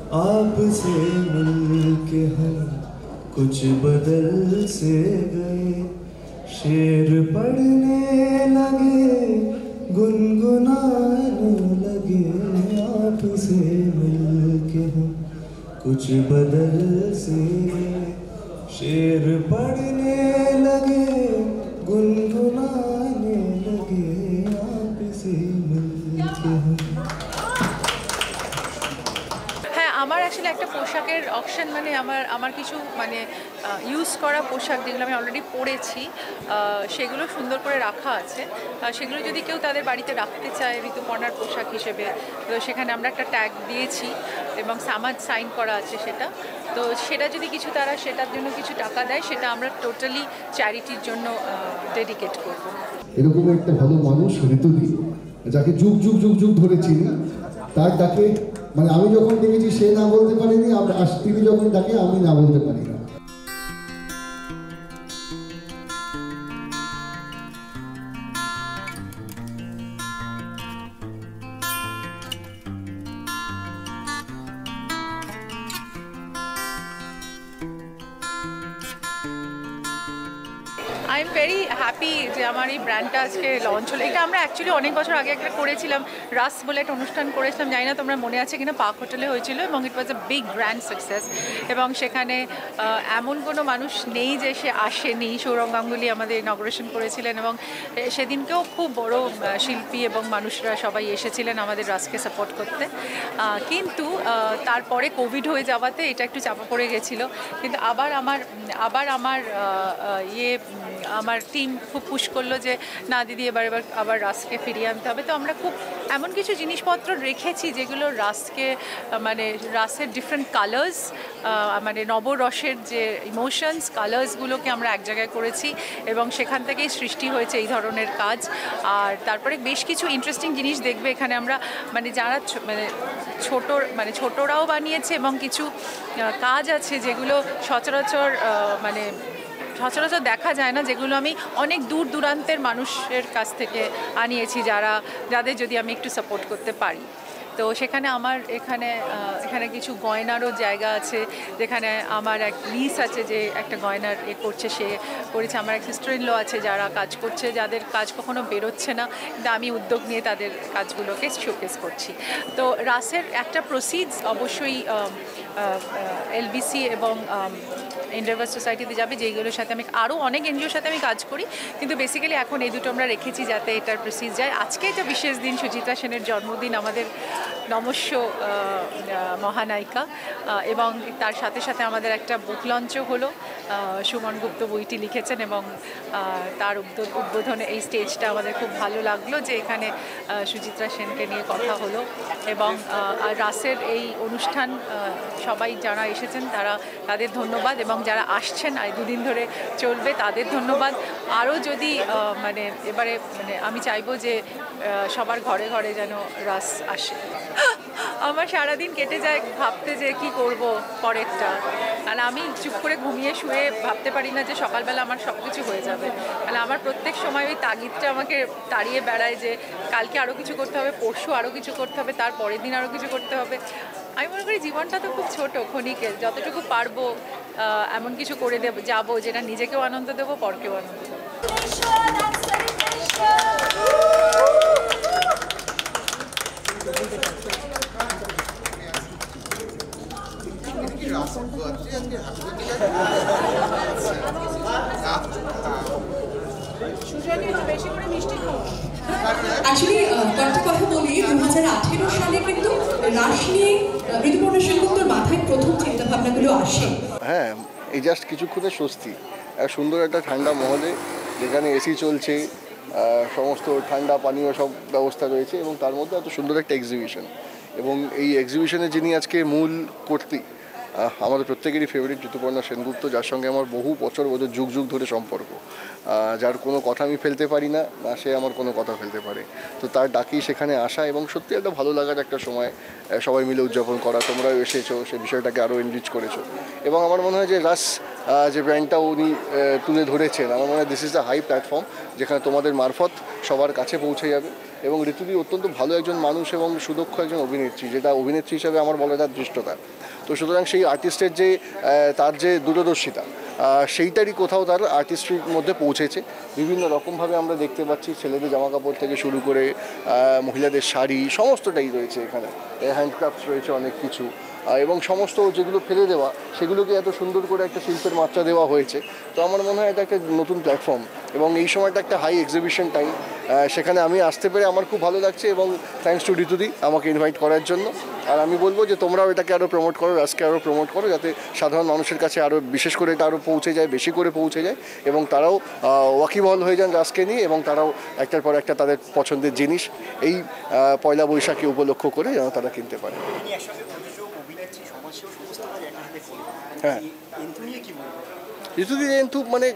आपसे मिलके हम कुछ बदल से गए, शेर पढ़ने लगे गुनगुनाने लगे, आपसे मिलके हम कुछ बदल से गए, शेर पढ़ने लगे गुनगुनाने लगे, आपसे मिलके हम। আমার আসলে একটা পোশাকের অকশন মানে আমার কিছু মানে ইউজ করা পোশাক যেগুলো আমি অলরেডি পরেছি সেগুলো সুন্দর করে রাখা আছে। সেগুলো যদি কেউ তাদের বাড়িতে রাখতে চায় ঋতুপর্ণার পোশাক হিসেবে, তো সেখানে আমরা একটা ট্যাগ দিয়েছি এবং সামাজ সাইন করা আছে সেটা। তো সেটা যদি কিছু তারা সেটার জন্য কিছু টাকা দেয়, সেটা আমরা টোটালি চ্যারিটির জন্য ডেডিকেট করব। এরকম একটা ভালো মানুষ ঋতুদি, যাকে যুগ যুগ যুগ যুগ ধরে চিনি, তার ডাকে মানে আমি যখন দেখেছি সে না বলতে পারিনি, তিনি যখন ডাকে আমি না বলতে পারি না। আই এম ভেরি হ্যাপি যে আমার এই ব্র্যান্ডটা আজকে লঞ্চ হলো। এটা আমরা অ্যাকচুয়ালি অনেক বছর আগে একটা করেছিলাম, রাস বলে একটা অনুষ্ঠান করেছিলাম, জানি না তোমরা মনে আছে কিনা, পার্ক হোটেলে হয়েছিল এবং ইট ওয়াজ এ বিগ গ্র্যান্ড সাকসেস। এবং সেখানে এমন কোনো মানুষ নেই যে সে আসেনি। সৌরভ গাঙ্গুলি আমাদের ইনগ্রেশন করেছিলেন এবং সেদিনকেও খুব বড় শিল্পী এবং মানুষরা সবাই এসেছিলেন আমাদের রাসকে সাপোর্ট করতে। কিন্তু তারপরে কোভিড হয়ে যাওয়াতে এটা একটু চাপা পড়ে গেছিলো। কিন্তু আবার আমার টিম খুব পুশ করলো যে না দিদি এবার আবার রাসকে ফিরিয়ে আনতে হবে। তো আমরা খুব এমন কিছু জিনিসপত্র রেখেছি যেগুলো রাসকে মানে রাসের ডিফারেন্ট কালার্স মানে নবরসের যে ইমোশনস কালার্সগুলোকে আমরা এক জায়গায় করেছি এবং সেখান থেকেই সৃষ্টি হয়েছে এই ধরনের কাজ। আর তারপরে বেশ কিছু ইন্টারেস্টিং জিনিস দেখবে এখানে আমরা মানে যারা মানে ছোটরাও বানিয়েছে এবং কিছু কাজ আছে যেগুলো সচরাচর সচরাচর দেখা যায় না, যেগুলো আমি অনেক দূর দূরান্তের মানুষের কাছ থেকে আনিয়েছি যাদের যদি আমি একটু সাপোর্ট করতে পারি। তো সেখানে আমার এখানে কিছু গয়নারও জায়গা আছে, যেখানে আমার এক নিস আছে যে একটা গয়নার করছে, সে করেছে। আমার এক সিস্টার ইন ল আছে যারা কাজ করছে, যাদের কাজ কখনো বেরোচ্ছে না, কিন্তু আমি উদ্যোগ নিয়ে তাদের কাজগুলোকে শোকেস করছি। তো রাসের একটা প্রসিডস অবশ্যই এলবিসি এবং এন্ডেভার সোসাইটিতে যাবে, যেইগুলোর সাথে আমি আরও অনেক এনজিওর সাথে আমি কাজ করি, কিন্তু বেসিক্যালি এখন এই দুটো আমরা রেখেছি যাতে এটার প্রসিড যায়। আজকে এটা বিশেষ দিন, সুচিত্রা সেনের জন্মদিন, আমাদের নমস্য মহানায়িকা, এবং তার সাথে সাথে আমাদের একটা বুক লঞ্চও হলো। সুমন গুপ্ত বইটি লিখেছেন এবং তার উদ্বোধনে এই স্টেজটা আমাদের খুব ভালো লাগলো যে এখানে সুচিত্রা সেনকে নিয়ে কথা হলো। এবং রাসের এই অনুষ্ঠান সবাই যারা এসেছেন তাদের ধন্যবাদ, এবং যারা আসছেন দুদিন ধরে চলবে তাদের ধন্যবাদ। আরও যদি মানে এবারে মানে আমি চাইবো যে সবার ঘরে ঘরে যেন রাস আসে। আমার সারাদিন কেটে যায় ভাবতে যে কি করব পরেরটা, আর আমি চুপ করে ঘুমিয়ে শুয়ে ভাবতে পারি না যে সকালবেলা আমার সব কিছু হয়ে যাবে। মানে আমার প্রত্যেক সময় ওই তাগিদটা আমাকে তাড়িয়ে বেড়ায় যে কালকে আরও কিছু করতে হবে, পরশু আরও কিছু করতে হবে, তার পরের দিন আরও কিছু করতে হবে। আমি মনে করি জীবনটা তো খুব ছোট, ক্ষণিকের, যতটুকু পারবো এমন কিছু করে যাবো যেটা নিজেকেও আনন্দ দেবো, পরকেও আনন্দ দেবো। অ্যাকচুয়ালি কয়েকটা কথা বলি। 2018 সালে কিন্তু রাস নিয়ে ঋতুপর্ণা সেনগুপ্তর মাথায় প্রথম চিন্তাভাবনাগুলো আসে। হ্যাঁ, এই জাস্ট কিছুক্ষণের স্বস্তি, সুন্দর একটা ঠান্ডা মহলে যেখানে এসি চলছে, সমস্ত ঠান্ডা পানীয় সব ব্যবস্থা রয়েছে, এবং তার মধ্যে এত সুন্দর একটা এক্সিবিশন। এবং এই এক্সিবিশনে যিনি আজকে মূল কর্তৃ, আমাদের প্রত্যেকেরই ফেভারিট ঋতুপর্ণা সেনগুপ্ত, যার সঙ্গে আমার বহু বছর যুগ যুগ ধরে সম্পর্ক, যার কোনো কথা আমি ফেলতে পারি না, না সে আমার কোনো কথা ফেলতে পারে। তো তার ডাকেই সেখানে আসা, এবং সত্যি একটা ভালো লাগার একটা সময় সবাই মিলে উদযাপন করা। তোমরাও এসেছো, সে বিষয়টাকে আরও এনরিচ করেছো। এবং আমার মনে হয় যে রাস যে ব্র্যান্ডটা উনি তুলে ধরেছেন, আমার মনে হয় this is the high platform যেখানে তোমাদের মারফত সবার কাছে পৌঁছে যাবে। এবং ঋতুদি অত্যন্ত ভালো একজন মানুষ এবং সুদক্ষ একজন অভিনেত্রী, যেটা অভিনেত্রী হিসাবে আমার বলে তার দৃষ্টতা। তো সুতরাং সেই আর্টিস্টের যে তার যে দূরদর্শিতা সেইটারই কোথাও তার আর্টিস্ট্রির মধ্যে পৌঁছেছে। বিভিন্ন রকমভাবে আমরা দেখতে পাচ্ছি, ছেলেদের জামাকাপড় থেকে শুরু করে মহিলাদের শাড়ি সমস্তটাই রয়েছে এখানে, হ্যান্ডক্রাফটস রয়েছে অনেক কিছু, এবং সমস্ত যেগুলো ফেলে দেওয়া সেগুলোকে এত সুন্দর করে একটা শিল্পের মাত্রা দেওয়া হয়েছে। তো আমার মনে হয় এটা একটা নতুন প্ল্যাটফর্ম এবং এই সময়টা একটা হাই এক্সিবিশন টাইম, সেখানে আমি আসতে পেরে আমার খুব ভালো লাগছে এবং থ্যাঙ্কস টু ঋতুদি আমাকে ইনভাইট করার জন্য। আর আমি বলবো যে তোমরাও এটাকে আরও প্রমোট করো, রাজকে আরও প্রমোট করো, যাতে সাধারণ মানুষের কাছে আরও বিশেষ করে এটা আরও পৌঁছে যায়, বেশি করে পৌঁছে যায় এবং তারাও ওয়াকিবহল হয়ে যান রাজকে নিয়ে, এবং তারাও একটার পর একটা তাদের পছন্দের জিনিস এই পয়লা বৈশাখী উপলক্ষ করে যেন তারা কিনতে পারে। হ্যাঁ, ঋতুদি কিন্তু মানে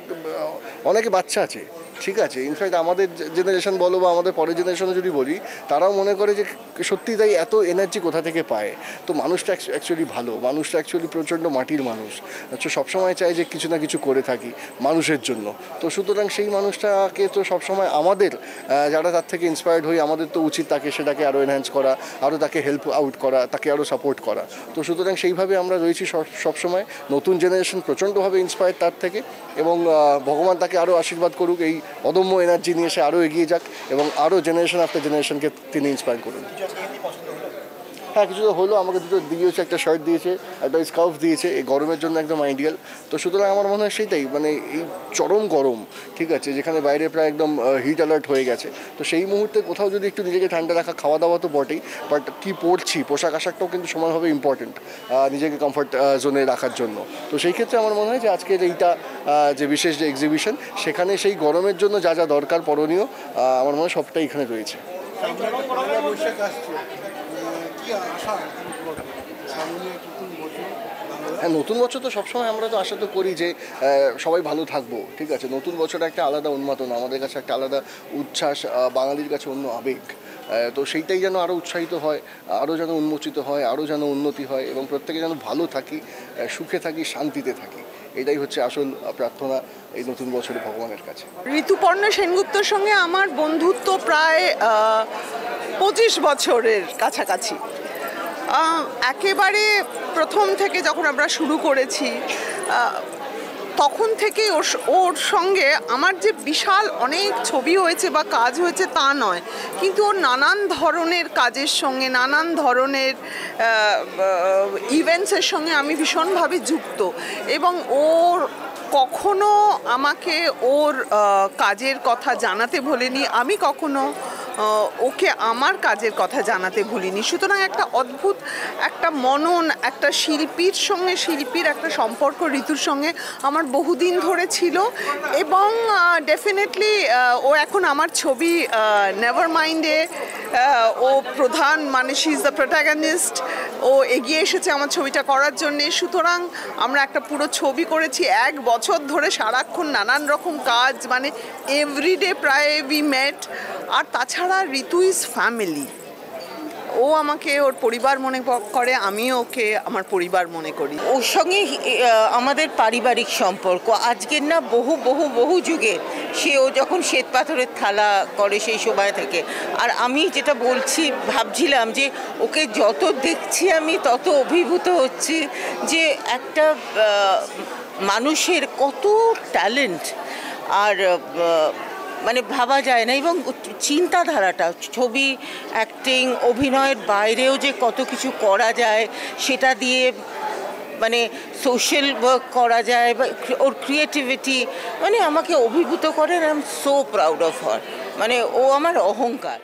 অনেকে বাচ্চা আছে, ঠিক আছে, ইনফ্যাক্ট আমাদের জেনারেশন বলো বা আমাদের পরের জেনারেশনে যদি বলি, তারাও মনে করে যে সত্যি তাই এত এনার্জি কোথা থেকে পায়। তো মানুষটা অ্যাকচুয়ালি ভালো, মানুষটা অ্যাকচুয়ালি প্রচণ্ড মাটির মানুষ, সবসময় চায় যে কিছু না কিছু করে থাকি মানুষের জন্য। তো সুতরাং সেই মানুষটাকে তো সবসময় আমাদের যারা তার থেকে ইন্সপায়ার্ড হই, আমাদের তো উচিত তাকে সেটাকে আরও এনহ্যান্স করা, আরও তাকে হেল্প আউট করা, তাকে আরও সাপোর্ট করা। তো সুতরাং সেইভাবে আমরা রয়েছি সবসময়। নতুন জেনারেশন প্রচণ্ডভাবে ইন্সপায়ার্ড তার থেকে, এবং ভগবান তাকে আরও আশীর্বাদ করুক, এই অদম্য এনার্জি নিয়ে সে আরও এগিয়ে যাক এবং আরও জেনারেশন আফটার জেনারেশনকে তিনি ইন্সপায়ার করুন। হ্যাঁ, কিছু তো হলো, আমাকে দুটো দিয়েছে, একটা শার্ট দিয়েছে, একটা স্কার্ফ দিয়েছে, এই গরমের জন্য একদম আইডিয়াল। তো সুতরাং আমার মনে হয় সেটাই, মানে এই চরম গরম, ঠিক আছে, যেখানে বাইরে প্রায় একদম হিট অ্যালার্ট হয়ে গেছে, তো সেই মুহূর্তে কোথাও যদি একটু নিজেকে ঠান্ডা রাখা, খাওয়া দাওয়া তো বটেই, বাট কী পরছি, পোশাক আশাকটাও কিন্তু সমানভাবে ইম্পর্টেন্ট নিজেকে কমফর্ট জোনে রাখার জন্য। তো সেই ক্ষেত্রে আমার মনে হয় যে আজকের এইটা যে বিশেষ যে এক্সিবিশন, সেখানে সেই গরমের জন্য যা যা দরকার করণীয়, আমার মনে হয় সবটাই এখানে রয়েছে। হ্যাঁ, নতুন বছর তো সবসময় আমরা তো আশা তো করি যে সবাই ভালো থাকবো, ঠিক আছে। নতুন বছর একটা আলাদা উন্মাদনা, আমাদের কাছে একটা আলাদা উচ্ছ্বাস, বাঙালির কাছে অন্য আবেগ। তো সেইটাই যেন আরও উৎসাহিত হয়, আরও যেন উন্মোচিত হয়, আরও যেন উন্নতি হয় এবং প্রত্যেকে যেন ভালো থাকি, সুখে থাকি, শান্তিতে থাকি, এটাই হচ্ছে আসল প্রার্থনা এই নতুন বছরে ভগবানের কাছে। ঋতুপর্ণা সেনগুপ্তর সঙ্গে আমার বন্ধুত্ব প্রায় 25 বছরের কাছাকাছি। একেবারে প্রথম থেকে যখন আমরা শুরু করেছি, তখন থেকেই ওর সঙ্গে আমার যে বিশাল অনেক ছবি হয়েছে বা কাজ হয়েছে তা নয়, কিন্তু ওর নানান ধরনের কাজের সঙ্গে, নানান ধরনের ইভেন্টসের সঙ্গে আমি ভীষণভাবে যুক্ত, এবং ওর কখনো আমাকে ওর কাজের কথা জানাতে ভোলেনি, আমি কখনো ওকে আমার কাজের কথা জানাতে ভুলিনি। সুতরাং একটা অদ্ভুত একটা মনন, একটা শিল্পীর সঙ্গে শিল্পীর একটা সম্পর্ক ঋতুর সঙ্গে আমার বহুদিন ধরে ছিল, এবং ডেফিনেটলি ও এখন আমার ছবি নেভার মাইন্ডে ও প্রধান, মানে শি ইজ দ্য প্রোটাগনিস্ট, ও এগিয়ে এসেছে আমার ছবিটা করার জন্যে। সুতরাং আমরা একটা পুরো ছবি করেছি 1 বছর ধরে, সারাক্ষণ নানান রকম কাজ, মানে এভরিডে প্রায় উই মেট। আর তাছাড়া ঋতু ইজ ফ্যামিলি, ও আমাকে ওর পরিবার মনে করে, আমিও ওকে আমার পরিবার মনে করি। ওর সঙ্গে আমাদের পারিবারিক সম্পর্ক আজকের না, বহু বহু বহু যুগে, ও যখন শ্বেত পাথরের থালা করে সেই সময় থেকে। আর আমি যেটা ভাবছিলাম যে ওকে যত দেখছি আমি তত অভিভূত হচ্ছি যে একটা মানুষের কত ট্যালেন্ট, আর মানে ভাবা যায় না। এবং চিন্তাধারাটা, ছবি, অ্যাক্টিং, অভিনয়ের বাইরেও যে কত কিছু করা যায়, সেটা দিয়ে মানে সোশ্যাল ওয়ার্ক করা যায়, বা ওর ক্রিয়েটিভিটি মানে আমাকে অভিভূত করে। I am so proud of her, মানে ও আমার অহংকার।